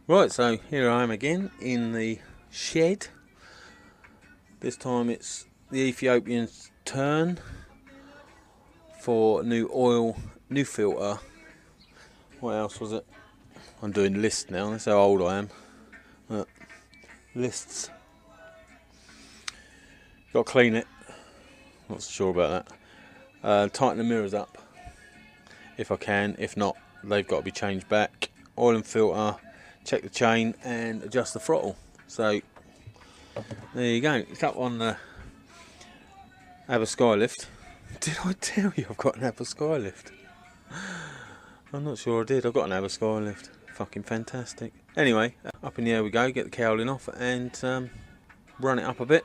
Right, so here I am again in the shed. This time it's the Ethiopian's turn for new oil, new filter. What else was it? I'm doing lists now, that's how old I am. Lists. Got to clean it. Not so sure about that. Tighten the mirrors up if I can. If not, they've got to be changed back. Oil and filter. Check the chain and adjust the throttle. So there you go. It's up on the Aber Skylift. Did I tell you I've got an Aber Skylift? I'm not sure I did. I've got an Aber Skylift. Fucking fantastic. Anyway, up in the air we go. Get the cowling off and run it up a bit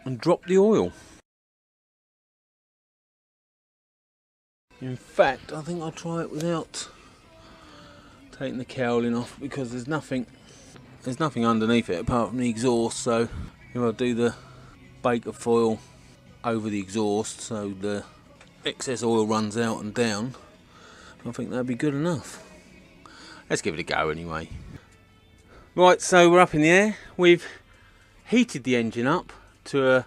and drop the oil. In fact, I think I'll try it without taking the cowling off because there's nothing underneath it apart from the exhaust. So if I do the baker foil over the exhaust so the excess oil runs out and down, I think that'd be good enough. Let's give it a go anyway. Right, so we're up in the air. We've heated the engine up to a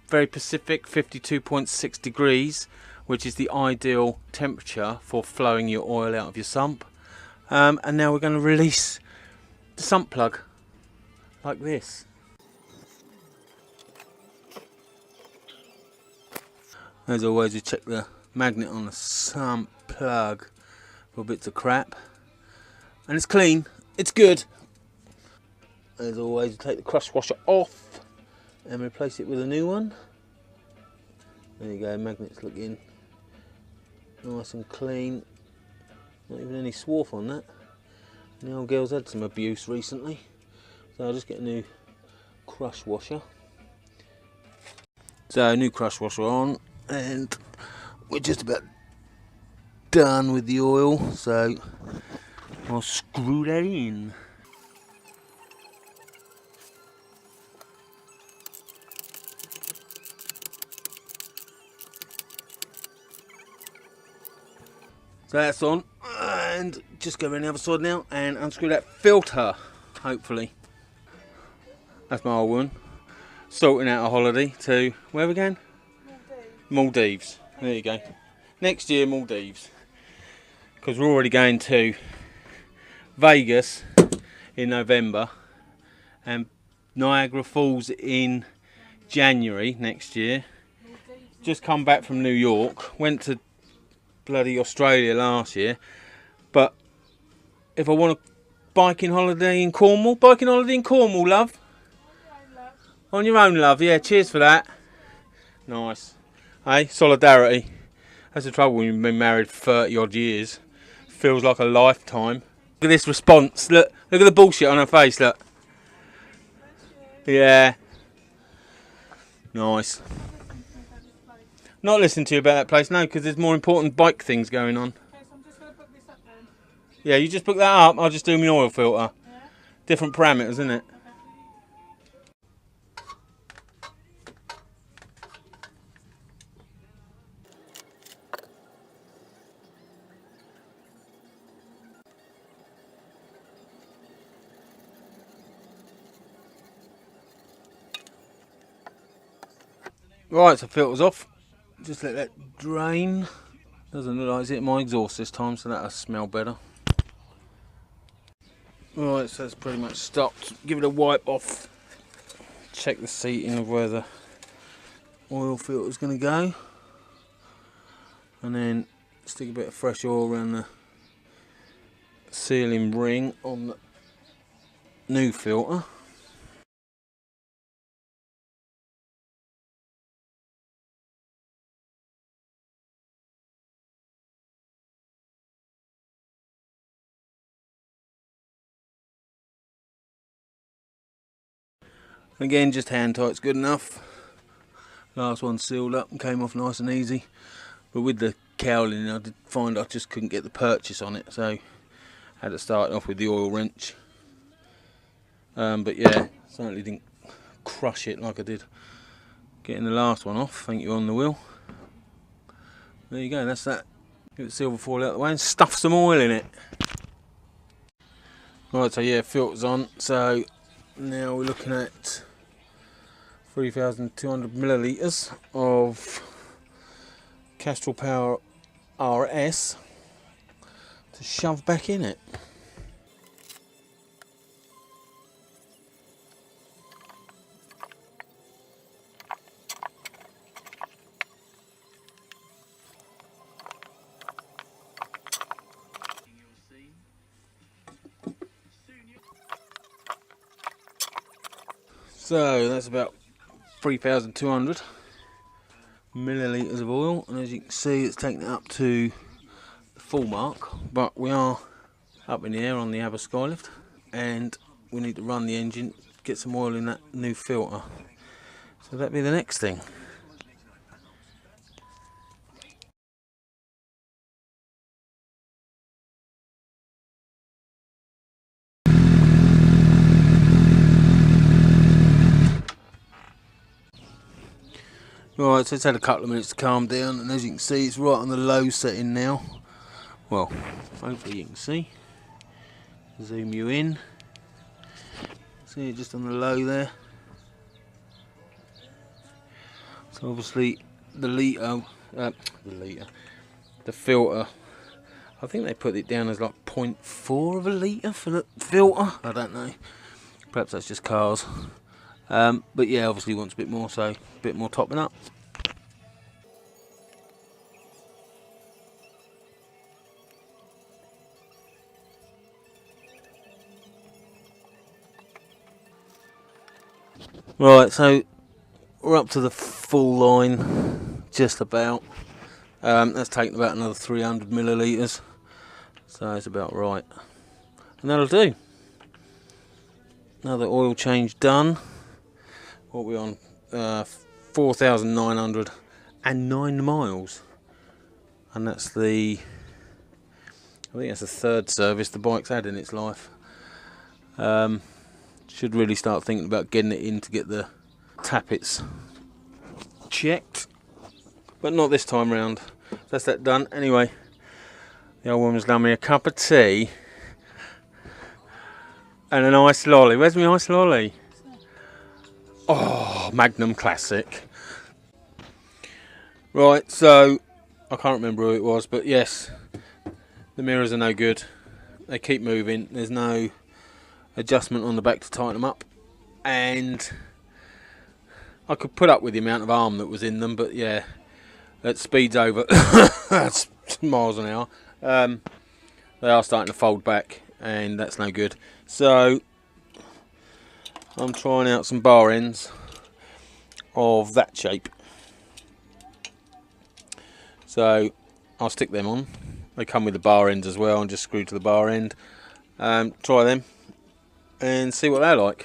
very specific 52.6 degrees, which is the ideal temperature for flowing your oil out of your sump. And now we're going to release the sump plug like this. As always, we check the magnet on the sump plug for bits of crap, and it's clean, it's good. As always, we take the crush washer off and replace it with a new one. There you go, magnet's looking nice and clean. Not even any swarf on that. The old girl's had some abuse recently, so I'll just get a new crush washer. So, new crush washer on, and we're just about done with the oil, so I'll screw that in. So that's on, and just go around the other side now and unscrew that filter, hopefully. That's my old one. Sorting out a holiday to, where are we going? Maldives. There you go. Next year, Maldives. Because we're already going to Vegas in November and Niagara Falls in January next year. Just come back from New York. Went to bloody Australia last year, but if I want a biking holiday in Cornwall, love. On your own, love. Yeah, cheers for that. Nice. Hey, solidarity. That's the trouble when you've been married for 30 odd years. Feels like a lifetime. Look at this response. Look at the bullshit on her face. Look. Yeah. Nice. Not listening to you about that place, no, because there's more important bike things going on. Okay, so I'm just going to book this up then. Yeah, you just book that up, I'll just do my oil filter. Yeah? Different parameters, isn't it? Right, so filter's off. Just let that drain. Doesn't look like it's hit my exhaust this time, so that'll smell better. Right, so it's pretty much stopped. Give it a wipe off. Check the seating of where the oil filter's going to go. And then stick a bit of fresh oil around the sealing ring on the new filter. Again, just hand tight's good enough. Last one sealed up and came off nice and easy. But with the cowling, I did find I just couldn't get the purchase on it, so I had to start off with the oil wrench. But yeah, certainly didn't crush it like I did getting the last one off. Thank you on the wheel. There you go, that's that. Get the silver foil out of the way and stuff some oil in it. Right, so yeah, filter's on. So now we're looking at 3,200 millilitres of Castrol Power RS to shove back in it. So that's about 3,200 millilitres of oil, and as you can see it's taken it up to the full mark, but we are up in the air on the Aber Skylift and we need to run the engine, get some oil in that new filter. So that'd be the next thing. Right, so it's had a couple of minutes to calm down, and as you can see it's right on the low setting now. Well, hopefully you can see. Zoom you in. See it just on the low there. So obviously the filter, I think they put it down as like 0.4 of a litre for the filter. I don't know. Perhaps that's just cars. But yeah, obviously wants a bit more, so a bit more topping up. Right, so we're up to the full line, just about. That's taken about another 300 millilitres, so it's about right. And that'll do. Another oil change done. What are we on? 4,909 miles. And that's I think that's the third service the bike's had in its life. Should really start thinking about getting it in to get the tappets checked, but not this time round. That's that done. Anyway, the old woman's done me a cup of tea and an iced lolly. Where's my iced lolly? Oh, Magnum Classic. Right, so I can't remember who it was, but yes, the mirrors are no good. They keep moving. There's no adjustment on the back to tighten them up, and I could put up with the amount of arm that was in them, but yeah, at speeds over that's miles an hour, they are starting to fold back, and that's no good. So I'm trying out some bar ends of that shape, so I'll stick them on. They come with the bar ends as well, and just screw to the bar end. Try them and see what they're like.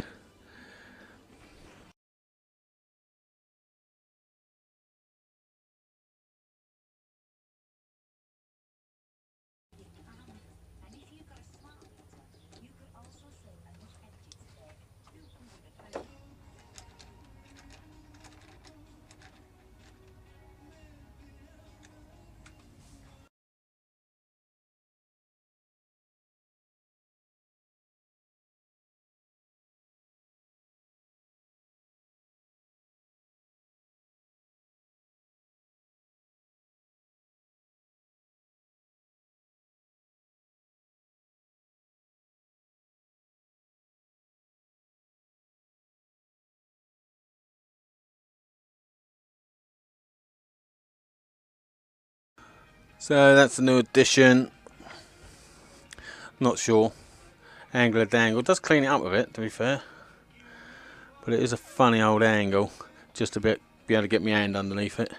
So that's the new addition. Not sure. Angular dangle does clean it up a bit, to be fair, but it is a funny old angle. Just a bit, be able to get my hand underneath it.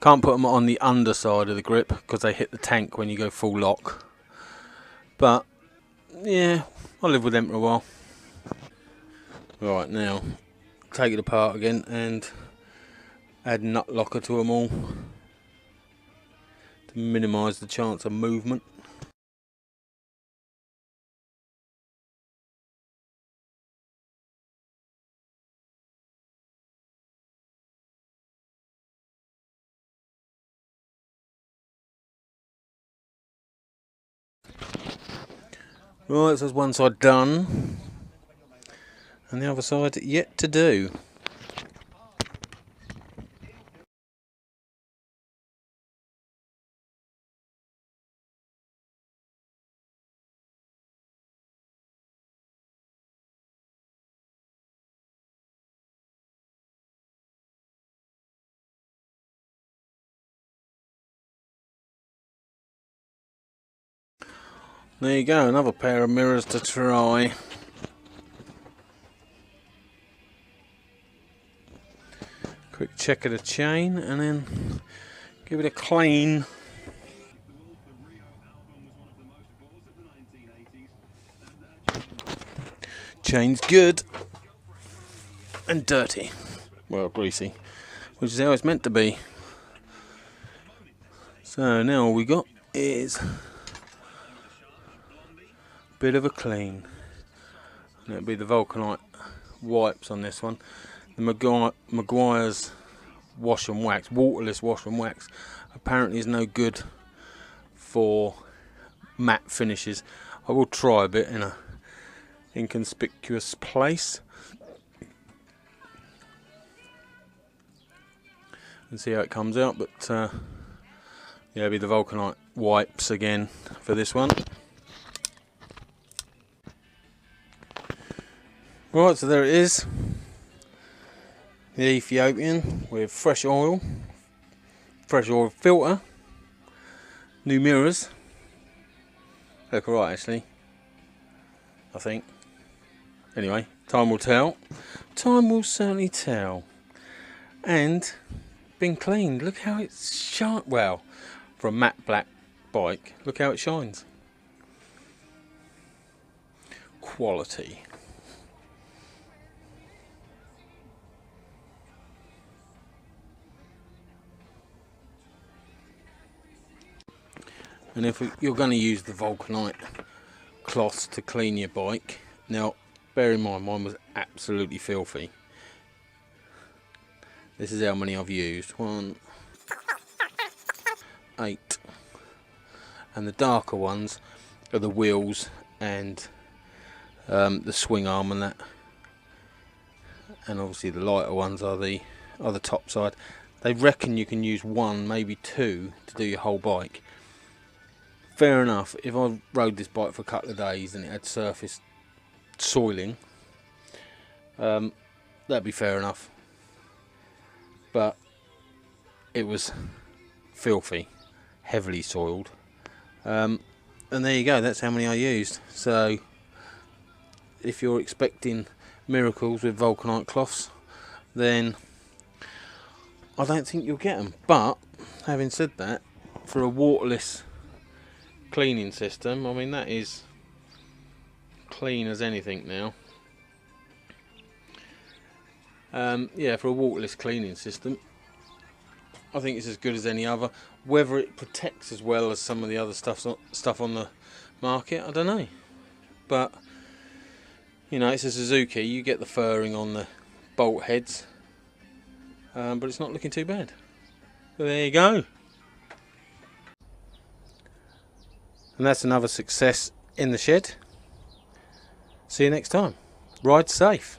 Can't put them on the underside of the grip because they hit the tank when you go full lock. But yeah, I'll live with them for a while. Right, now take it apart again and add nut locker to them all to minimise the chance of movement. Right, so that's one side done, and the other side yet to do. There you go, another pair of mirrors to try. Quick check of the chain and then give it a clean. Chain's good and dirty. Well, greasy, which is how it's meant to be. So now all we got is a bit of a clean. And it'll be the Vulcanite wipes on this one. The Maguire's wash and wax, waterless wash and wax, apparently is no good for matte finishes. I will try a bit in a inconspicuous place and see how it comes out, but yeah, it'll be the Vulcanite wipes again for this one. Right, so there it is, the Ethiopian with fresh oil filter, new mirrors. Look alright actually, I think. Anyway, time will tell. Time will certainly tell. And been cleaned. Look how it's shine. Well, for a matte black bike, look how it shines. Quality. And if you're going to use the Vulcanite cloths to clean your bike, now bear in mind mine was absolutely filthy. This is how many I've used. 1, 8. And the darker ones are the wheels and the swing arm and that. And obviously the lighter ones are the top side. They reckon you can use 1, maybe 2 to do your whole bike. Fair enough, if I rode this bike for a couple of days and it had surface soiling, that'd be fair enough. But it was filthy, heavily soiled. And there you go, that's how many I used. So if you're expecting miracles with Vulcanite cloths, then I don't think you'll get them. But having said that, for a waterless cleaning system, I mean, that is clean as anything now. Yeah, for a waterless cleaning system, I think it's as good as any other. Whether it protects as well as some of the other stuff on the market, I don't know. But you know, it's a Suzuki. You get the furring on the bolt heads, but it's not looking too bad. So there you go. And that's another success in the shed. See you next time. Ride safe.